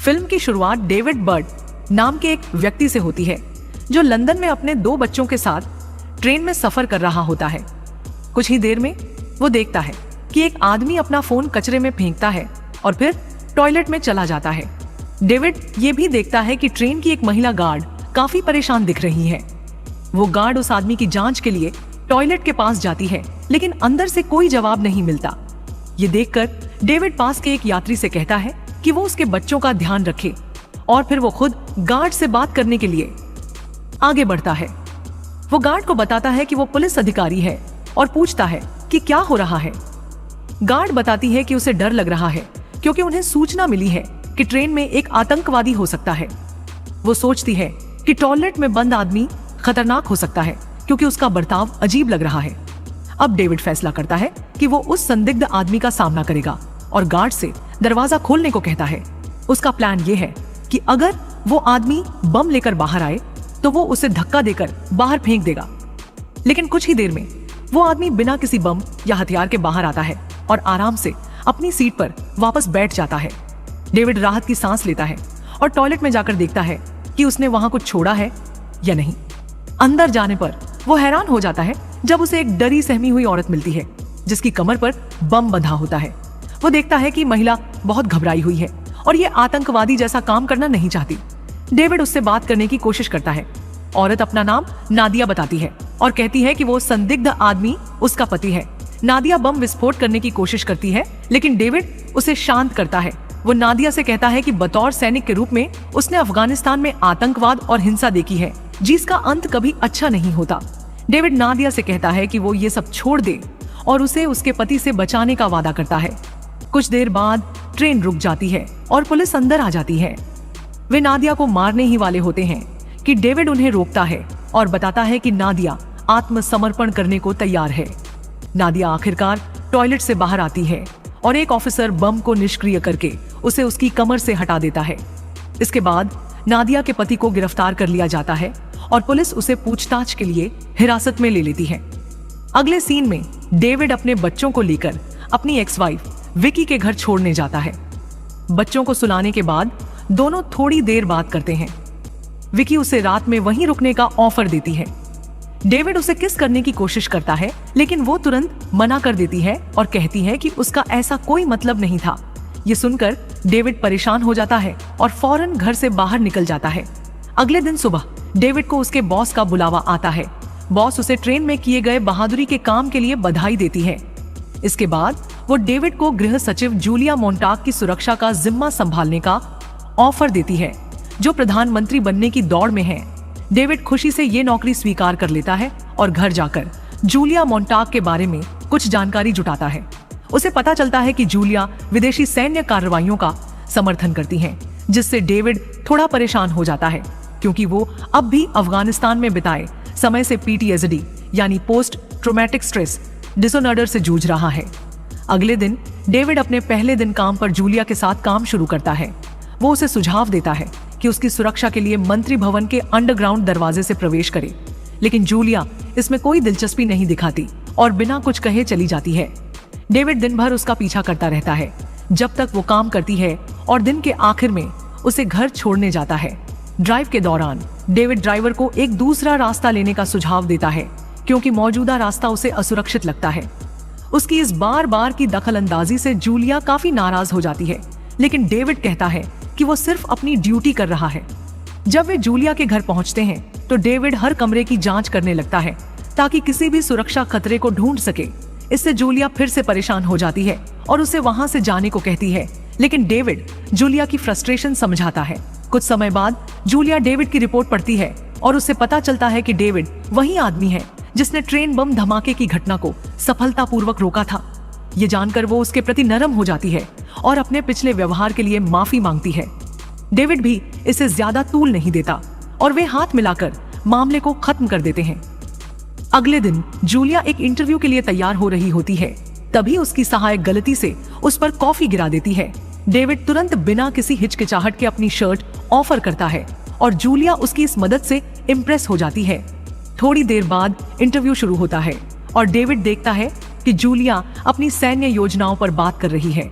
Film की शुरुआत David bird नाम के एक व्यक्ति से होती है जो लंदन में अपने 2 बच्चों के साथ ट्रेन में सफर कर रहा होता है। कुछ ही देर में वो देखता है कि एक आदमी अपना फोन कचरे में फेंकता है और फिर टॉयलेट में चला जाता है। डेविड ये भी देखता है कि ट्रेन की एक महिला गार्ड काफी परेशान दिख रही है। वो गार्ड उस आदमी की जांच के लिए टॉयलेट के पास जाती है, लेकिन अंदर से कोई जवाब नहीं मिलता। ये देखकर डेविड पास के एक यात्री से कहता है कि वो उसके बच्चों का ध्यान रखे और फिर वो खुद गार्ड से बात करने के लिए आगे बढ़ता है। वो गार्ड को बताता है कि वो पुलिस अधिकारी है और पूछता है कि क्या हो रहा है। गार्ड बताती है कि उसे डर लग रहा है क्योंकि उन्हें सूचना मिली है कि ट्रेन में एक आतंकवादी हो सकता है। वो सोचती है कि टॉयलेट में बंद आदमी खतरनाक हो सकता है क्योंकि उसका बर्ताव अजीब लग रहा है। अब डेविड फैसला करता है कि वो उस संदिग्ध आदमी का सामना करेगा और गार्ड से दरवाजा खोलने को कहता है। उसका प्लान ये है कि अगर वो आदमी बम लेकर बाहर आए तो वो उसे धक्का देकर बाहर फेंक देगा, लेकिन कुछ ही देर में वो आदमी बिना किसी बम या हथियार के बाहर आता है और आराम से अपनी सीट पर वापस बैठ जाता है। डेविड राहत की सांस लेता है और टॉयलेट में जाकर देखता है कि उसने वहां कुछ छोड़ा है या नहीं। अंदर जाने पर वो हैरान हो जाता है जब उसे एक डरी सहमी हुई औरत मिलती है जिसकी कमर पर बम बंधा होता है। वो देखता है कि महिला बहुत घबराई हुई है और ये आतंकवादी जैसा काम करना नहीं चाहती। डेविड उससे बात करने की कोशिश करता है। औरत अपना नाम नादिया बताती है और कहती है कि वो संदिग्ध आदमी उसका पति है। नादिया बम विस्फोट करने की कोशिश करती है, लेकिन डेविड उसे शांत करता है। वो नादिया से कहता है कि बतौर सैनिक के रूप में उसने अफगानिस्तान में आतंकवाद और हिंसा देखी है जिसका अंत कभी अच्छा नहीं होता। डेविड नादिया से कहता है कि वो ये सब छोड़ दे और उसे उसके पति से बचाने का वादा करता है। कुछ देर बाद ट्रेन रुक जाती है और पुलिस अंदर आ जाती है। वे नादिया को मारने ही वाले होते हैं कि डेविड उन्हें रोकता है और बताता है कि नादिया आत्मसमर्पण करने को तैयार है। नादिया आखिरकार टॉयलेट से बाहर आती है और एक ऑफिसर बम को निष्क्रिय करके उसे उसकी कमर से हटा देता है। इसके बाद नादिया के पति को गिरफ्तार कर लिया जाता है और पुलिस उसे पूछताछ के लिए हिरासत में ले लेती है। अगले सीन में डेविड अपने बच्चों को लेकर अपनी एक्स वाइफ विकी के घर छोड़ने जाता है। बच्चों को सुलाने के बाद दोनों थोड़ी देर बात करते हैं। विकी उसे रात में वहीं रुकने का ऑफर देती है। डेविड उसे किस करने की कोशिश करता है, लेकिन वो तुरंत मना कर देती है और कहती है कि उसका ऐसा कोई मतलब नहीं था। ये सुनकर डेविड परेशान हो जाता है और फौरन घर से बाहर निकल जाता है। अगले दिन सुबह डेविड को उसके बॉस का बुलावा आता है। बॉस उसे ट्रेन में किए गए बहादुरी के काम के लिए बधाई देती है। इसके बाद वो डेविड को गृह सचिव जूलिया मोंटाग की सुरक्षा का जिम्मा संभालने का ऑफर देती है, जो प्रधानमंत्री बनने की दौड़ में है। डेविड खुशी से ये नौकरी स्वीकार कर लेता है और घर जाकर जूलिया मोंटाग के बारे में कुछ जानकारी जुटाता है। उसे पता चलता है कि जूलिया विदेशी सैन्य कार्रवाइयों का समर्थन करती हैं, जिससे डेविड थोड़ा परेशान हो जाता है क्योंकि वो अब भी अफगानिस्तान में बिताए समय से PTSD यानी पोस्ट ट्रॉमेटिक स्ट्रेस डिसऑर्डर से जूझ रहा है। अगले दिन डेविड अपने पहले दिन काम पर जूलिया के साथ काम शुरू करता है। वो उसे सुझाव देता है कि उसकी सुरक्षा के लिए मंत्री भवन के अंडरग्राउंड दरवाजे से प्रवेश करे, लेकिन जूलिया इसमें कोई दिलचस्पी नहीं दिखाती और बिना कुछ कहे चली जाती है। डेविड दिन भर उसका पीछा करता रहता है जब तक वो काम करती है और दिन के आखिर में उसे घर छोड़ने जाता है। ड्राइव के दौरान डेविड ड्राइवर को एक दूसरा रास्ता लेने का सुझाव देता है क्योंकि मौजूदा रास्ता उसे असुरक्षित लगता है। उसकी इस बार बार की दखलंदाजी से जूलिया काफी नाराज हो जाती है, लेकिन डेविड कहता है कि वो सिर्फ अपनी ड्यूटी कर रहा है। जब वे जूलिया के घर पहुंचते हैं तो डेविड हर कमरे की जांच करने लगता है ताकि किसी भी सुरक्षा खतरे को ढूंढ सके। इससे जूलिया फिर से परेशान हो जाती है और उसे वहां से जाने को कहती है, लेकिन डेविड जूलिया की फ्रस्ट्रेशन समझाता है। कुछ समय बाद जूलिया डेविड की रिपोर्ट पढ़ती है और उससे पता चलता है कि डेविड वही आदमी है जिसने ट्रेन बम धमाके की घटना को सफलतापूर्वक रोका था। ये जानकर वो उसके प्रति नरम हो जाती है और अपने पिछले व्यवहार के लिए माफी मांगती है। डेविड भी इसे ज्यादा तूल नहीं देता और वे हाथ मिलाकर मामले को खत्म कर देते हैं। अगले दिन जूलिया एक इंटरव्यू के लिए तैयार हो रही होती है, तभी उसकी सहायक गलती से उस पर कॉफी गिरा देती है। डेविड तुरंत बिना किसी हिचकिचाहट के अपनी शर्ट ऑफर करता है और जूलिया उसकी इस मदद से इम्प्रेस हो जाती है। थोड़ी देर बाद इंटरव्यू शुरू होता है और डेविड देखता है कि जूलिया अपनी सैन्य योजनाओं पर बात कर रही है।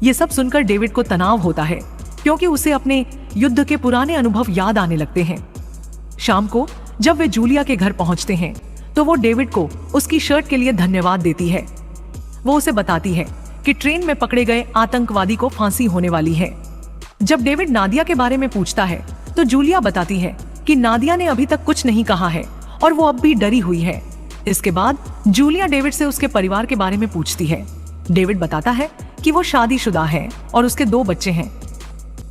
ये सब सुनकर डेविड को तनाव होता है क्योंकि उसे अपने युद्ध के पुराने अनुभव याद आने लगते हैं। शाम को जब वे जूलिया के घर पहुंचते हैं तो वो डेविड को उसकी शर्ट के लिए धन्यवाद देती है। वो उसे बताती है कि ट्रेन में पकड़े गए आतंकवादी को फांसी होने वाली है। जब डेविड नादिया के बारे में पूछता है तो जूलिया बताती है कि नादिया ने अभी तक कुछ नहीं कहा है और वो अब भी डरी हुई है। इसके बाद जूलिया डेविड से उसके परिवार के बारे में पूछती है। डेविड बताता है कि वो शादीशुदा है और उसके 2 बच्चे हैं।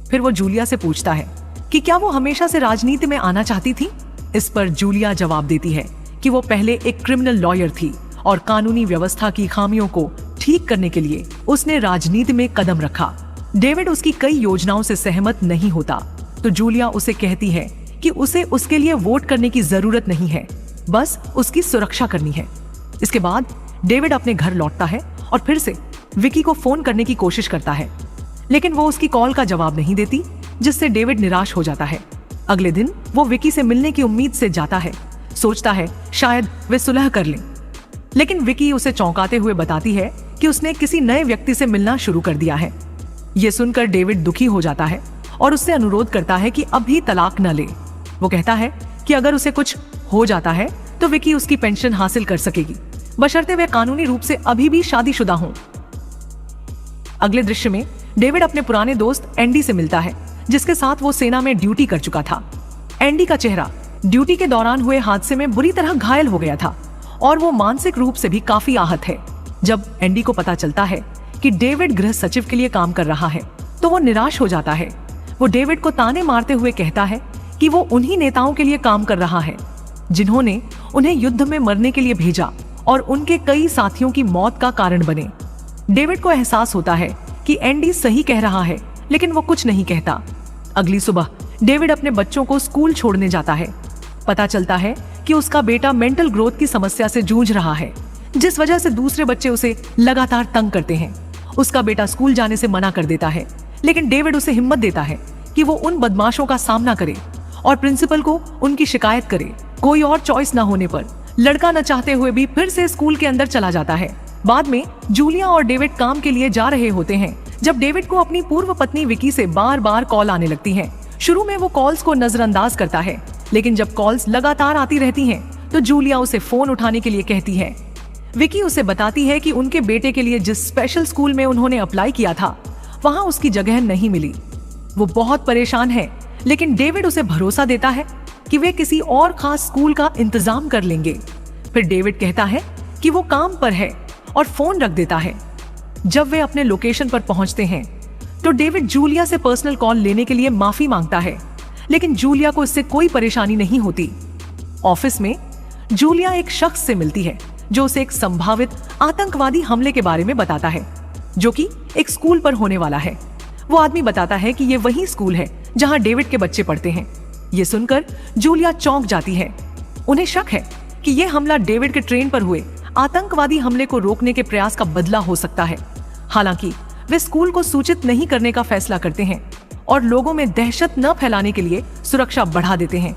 फिर वो जूलिया से पूछता है कि क्या वो हमेशा से राजनीति में आना चाहती थी। इस पर जूलिया जवाब देती है कि वो पहले एक क्रिमिनल लॉयर थी और कानूनी व्यवस्था की खामियों को ठीक करने के लिए उसने राजनीति में कदम रखा। डेविड उसकी कई योजनाओं से सहमत नहीं होता तो जूलिया उसे कहती है कि उसे उसके लिए वोट करने की जरूरत नहीं है, बस उसकी सुरक्षा करनी है। इसके बाद डेविड अपने घर लौटता है और फिर से विकी को फोन करने की कोशिश करता है, लेकिन वो उसकी कॉल का जवाब नहीं देती, जिससे डेविड निराश हो जाता है। अगले दिन वो विकी से मिलने की उम्मीद से जाता है, सोचता है शायद वे सुलह कर लें, लेकिन विकी उसे चौंकाते हुए बताती है कि उसने किसी नए व्यक्ति से मिलना शुरू कर दिया है। ये सुनकर डेविड दुखी हो जाता है और उससे अनुरोध करता है कि अभी तलाक न ले। वो कहता है कि अगर उसे कुछ हो जाता है तो विकी उसकी पेंशन हासिल कर सकेगी, बशर्ते वे कानूनी रूप से अभी भी शादीशुदा हों। अगले दृश्य में डेविड अपने पुराने दोस्त एंडी से मिलता है, जिसके साथ वो सेना में ड्यूटी कर चुका था। एंडी का चेहरा ड्यूटी के दौरान हुए हादसे में बुरी तरह घायल हो गया था और वो मानसिक रूप से भी काफी आहत है। जब एंडी को पता चलता है कि डेविड गृह सचिव के लिए काम कर रहा है तो वो निराश हो जाता है। वो डेविड को ताने मारते हुए कहता है कि वो उन्हीं नेताओं के लिए काम कर रहा है जिन्होंने उन्हें युद्ध में मरने के लिए भेजा और उनके कई साथियों की मौत का कारण बने। डेविड को एहसास होता है कि एंडी सही कह रहा है, लेकिन वो कुछ नहीं कहता। अगली सुबह डेविड अपने बच्चों को स्कूल छोड़ने जाता है। पता चलता है कि उसका बेटा मेंटल ग्रोथ की समस्या से जूझ रहा है, जिस वजह से दूसरे बच्चे उसे लगातार तंग करते हैं। उसका बेटा स्कूल जाने से मना कर देता है, लेकिन डेविड उसे हिम्मत देता है कि वो उन बदमाशों का सामना करे और प्रिंसिपल को उनकी शिकायत करे। कोई और चॉइस न होने पर लड़का न चाहते हुए भी फिर से स्कूल के अंदर चला जाता है। बाद में जूलिया और डेविड काम के लिए जा रहे होते हैं जब डेविड को अपनी पूर्व पत्नी विकी से बार बार कॉल आने लगती हैं। शुरू में वो कॉल्स को नजरअंदाज करता है, लेकिन जब कॉल्स लगातार आती रहती हैं तो जूलिया उसे फोन उठाने के लिए कहती है। विकी उसे बताती है कि उनके बेटे के लिए जिस स्पेशल स्कूल में उन्होंने अप्लाई किया था वहां उसकी जगह नहीं मिली। वो बहुत परेशान है, लेकिन डेविड उसे भरोसा देता है कि वे किसी और खास स्कूल का इंतजाम कर लेंगे। फिर डेविड कहता है कि वो काम पर है और फोन रख देता है। जब वे अपने लोकेशन पर पहुंचते हैं तो डेविड जूलिया से पर्सनल कॉल लेने के लिए माफी मांगता है, लेकिन जूलिया को इससे कोई परेशानी नहीं होती। ऑफिस में जूलिया एक शख्स से मिलती है जो उसे एक संभावित आतंकवादी हमले के बारे में बताता है, जो कि एक स्कूल पर होने वाला है। वो आदमी बताता है कि ये वही स्कूल है जहां डेविड के बच्चे पढ़ते हैं। ये सुनकर जूलिया चौंक जाती है। उन्हें शक है कि ये हमला डेविड के ट्रेन पर हुए आतंकवादी हमले को रोकने के प्रयास का बदला हो सकता है। हालांकि वे स्कूल को सूचित नहीं करने का फैसला करते हैं और लोगों में दहशत न फैलाने के लिए सुरक्षा बढ़ा देते हैं।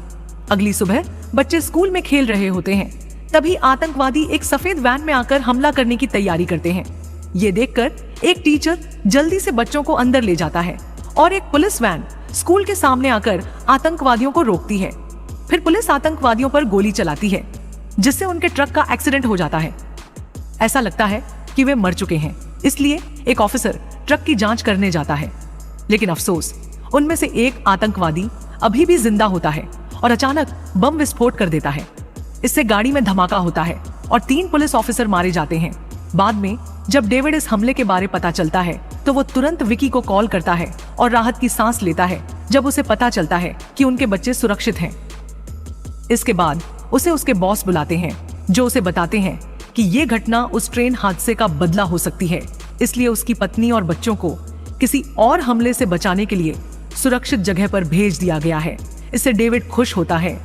अगली सुबह बच्चे स्कूल में खेल रहे होते हैं, तभी आतंकवादी एक सफेद वैन में आकर हमला करने की तैयारी करते हैं। ये देखकर एक टीचर जल्दी से बच्चों को अंदर ले जाता है और एक पुलिस वैन स्कूल के सामने आकर आतंकवादियों को रोकती है। फिर पुलिस आतंकवादियों पर गोली चलाती है, जिससे उनके ट्रक का एक्सीडेंट हो जाता है। ऐसा लगता है कि वे मर चुके हैं, इसलिए एक ऑफिसर ट्रक की जांच करने जाता है, लेकिन अफसोस उनमें से एक आतंकवादी अभी भी जिंदा होता है और अचानक बम विस्फोट कर देता है। इससे गाड़ी में धमाका होता है और 3 पुलिस ऑफिसर मारे जाते हैं। बाद में जब डेविड इस हमले के बारे पता चलता है तो वो तुरंत विकी को कॉल करता है और राहत की सांस लेता है जब उसे पता चलता है कि उनके बच्चे सुरक्षित हैं। इसके बाद उसे उसके बॉस बुलाते हैं, जो उसे बताते हैं कि ये घटना उस ट्रेन हादसे का बदला हो सकती है, इसलिए उसकी पत्नी और बच्चों को किसी और हमले से बचाने के लिए सुरक्षित जगह पर भेज दिया गया है। इससे डेविड खुश होता है,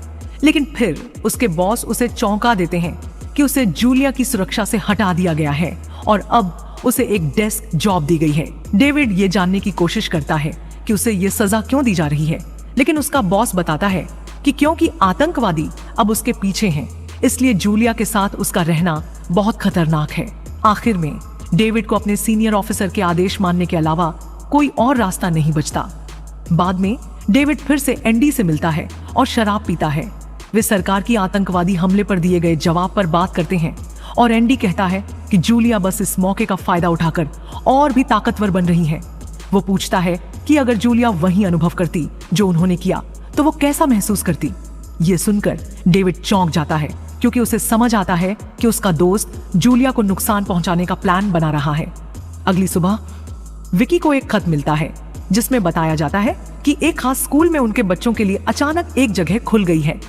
लेकिन फिर उसके बॉस उसे चौंका देते हैं कि उसे जूलिया की सुरक्षा से हटा दिया गया है और अब उसे एक डेस्क जॉब दी गई है। डेविड ये जानने की कोशिश करता है कि उसे ये सजा क्यों दी जा रही है, लेकिन उसका बॉस बताता है कि क्योंकि आतंकवादी अब उसके पीछे हैं, इसलिए जूलिया के साथ उसका रहना बहुत खतरनाक है। आखिर में डेविड को अपने सीनियर ऑफिसर के आदेश मानने के अलावा कोई और रास्ता नहीं बचता। बाद में डेविड फिर से एंडी से मिलता है और शराब पीता है। वे सरकार की आतंकवादी हमले पर दिए गए जवाब पर बात करते हैं और एंडी कहता है कि जूलिया बस इस मौके का फायदा उठाकर और भी ताकतवर बन रही है। वो पूछता है कि अगर जूलिया वही अनुभव करती जो उन्होंने किया तो वो कैसा महसूस करती। ये सुनकर डेविड चौंक जाता है, क्योंकि उसे समझ आता है कि उसका दोस्त जूलिया को नुकसान पहुंचाने का प्लान बना रहा है। अगली सुबह विकी को एक खत मिलता है जिसमें बताया जाता है कि एक खास स्कूल में उनके बच्चों के लिए अचानक एक जगह खुल गई है।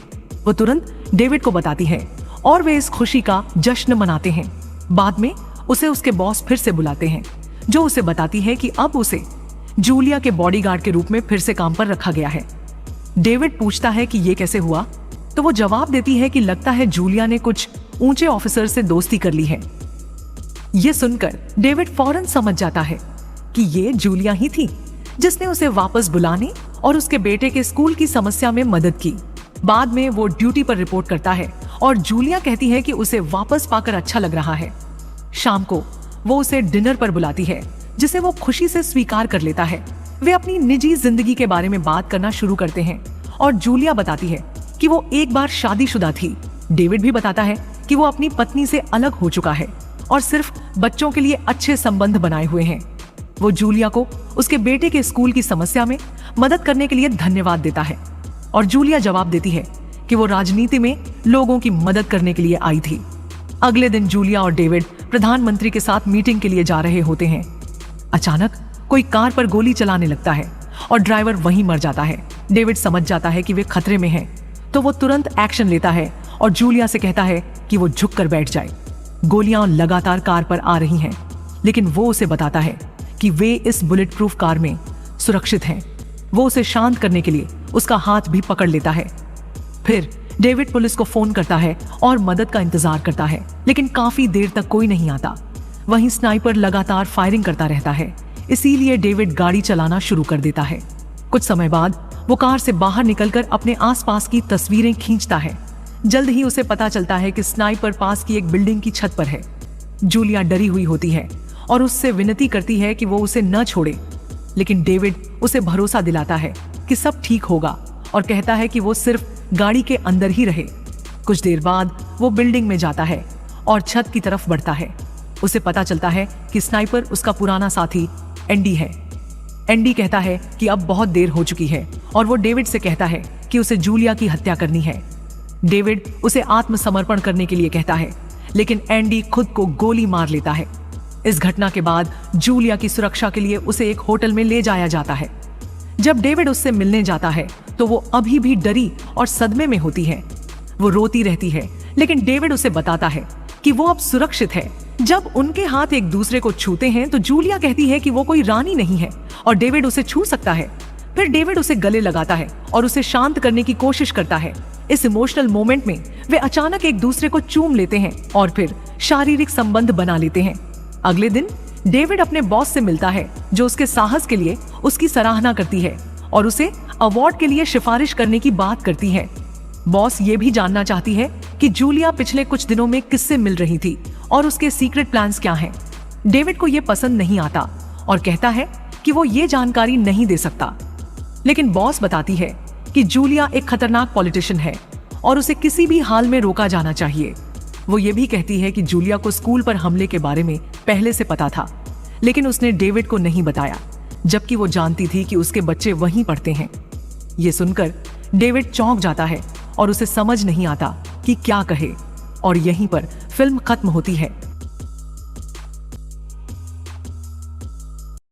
वो तुरंत डेविड को बताती है और वे इस खुशी का जश्न मनाते हैं। बाद में उसे उसके बॉस फिर से बुलाते हैं, जो उसे बताती है कि अब उसे जूलिया के बॉडीगार्ड के रूप में फिर से काम पर रखा गया है। डेविड पूछता है कि ये कैसे हुआ, तो वो जवाब देती है कि लगता है जूलिया ने कुछ ऊंचे ऑफिसर से दोस्ती कर ली है। ये सुनकर डेविड फौरन समझ जाता है कि ये जूलिया ही थी जिसने उसे वापस बुलाने और उसके बेटे के स्कूल की समस्या में मदद की। बाद में वो ड्यूटी पर रिपोर्ट करता है और जूलिया कहती है कि उसे वापस पाकर अच्छा लग रहा है। शाम को वो उसे डिनर पर बुलाती है, जिसे वो खुशी से स्वीकार कर लेता है। वे अपनी निजी जिंदगी के बारे में बात करना शुरू करते हैं और जूलिया बताती है कि वो एक बार शादीशुदा थी। डेविड भी बताता है कि वो अपनी पत्नी से अलग हो चुका है और सिर्फ बच्चों के लिए अच्छे संबंध बनाए हुए हैं। वो जूलिया को उसके बेटे के स्कूल की समस्या में मदद करने के लिए धन्यवाद देता है और जूलिया जवाब देती है कि वो राजनीति में लोगों की मदद करने के लिए आई थी। अगले दिन जूलिया और डेविड प्रधानमंत्री के साथ मीटिंग के लिए जा रहे होते हैं। अचानक कोई कार पर गोली चलाने लगता है और ड्राइवर वहीं मर जाता है। डेविड समझ जाता है कि वे खतरे में हैं, तो वो तुरंत एक्शन लेता है और जूलिया से कहता है कि वो झुक कर बैठ जाए। गोलियां लगातार कार पर आ रही हैं, लेकिन वो उसे बताता है कि वे इस बुलेट प्रूफ कार में सुरक्षित हैं। वो उसे शांत करने के लिए उसका हाथ भी पकड़ लेता है। फिर डेविड पुलिस को फोन करता है और मदद का इंतजार करता है, लेकिन काफी देर तक कोई नहीं आता। वहीं स्नाइपर लगातार फायरिंग करता रहता है, इसीलिए डेविड गाड़ी चलाना शुरू कर देता है। कुछ समय बाद वो कार से बाहर निकलकर अपने आसपास की तस्वीरें खींचता है। जल्द ही उसे पता चलता है कि स्नाइपर पास की एक बिल्डिंग की छत पर है। जूलिया डरी हुई होती है और उससे विनती करती है कि वो उसे न छोड़े, लेकिन डेविड उसे भरोसा दिलाता है कि सब ठीक होगा और कहता है कि वो सिर्फ गाड़ी के अंदर ही रहे। कुछ देर बाद वो बिल्डिंग में जाता है और छत की तरफ बढ़ता है। उसे पता चलता है कि स्नाइपर उसका पुराना साथी एंडी है। एंडी कहता है कि अब बहुत देर हो चुकी है और वो डेविड से कहता है कि उसे जूलिया की हत्या करनी है। डेविड उसे आत्मसमर्पण करने के लिए कहता है, लेकिन एंडी खुद को गोली मार लेता है। इस घटना के बाद जूलिया की सुरक्षा के लिए उसे एक होटल में ले जाया जाता है। जब डेविड उससे मिलने जाता है तो वो अभी भी डरी और सदमे में होती है। वो रोती रहती है, लेकिन डेविड उसे बताता है कि वो अब सुरक्षित है। जब उनके हाथ एक दूसरे को छूते हैं तो जूलिया कहती है कि वो कोई रानी नहीं है और डेविड उसे छू सकता है। फिर डेविड उसे गले लगाता है और उसे शांत करने की कोशिश करता है। इस इमोशनल मोमेंट में वे अचानक एक दूसरे को चूम लेते हैं और फिर शारीरिक संबंध बना लेते हैं। अगले दिन डेविड अपने बॉस से मिलता है, जो उसके साहस के लिए उसकी सराहना करती है और उसे अवार्ड के लिए सिफारिश करने की बात करती है। बॉस ये भी जानना चाहती है कि जूलिया पिछले कुछ दिनों में किससे मिल रही थी और उसके सीक्रेट प्लान्स क्या हैं। डेविड को ये पसंद नहीं आता और कहता है कि वो ये जानकारी नहीं दे सकता, लेकिन बॉस बताती है कि जूलिया एक खतरनाक पॉलिटिशियन है और उसे किसी भी हाल में रोका जाना चाहिए। वो ये भी कहती है कि जूलिया को स्कूल पर हमले के बारे में पहले से पता था, लेकिन उसने डेविड को नहीं बताया, जबकि वो जानती थी कि उसके बच्चे वहीं पढ़ते हैं। ये सुनकर डेविड चौंक जाता है और उसे समझ नहीं आता कि क्या कहे, और यहीं पर फिल्म खत्म होती है।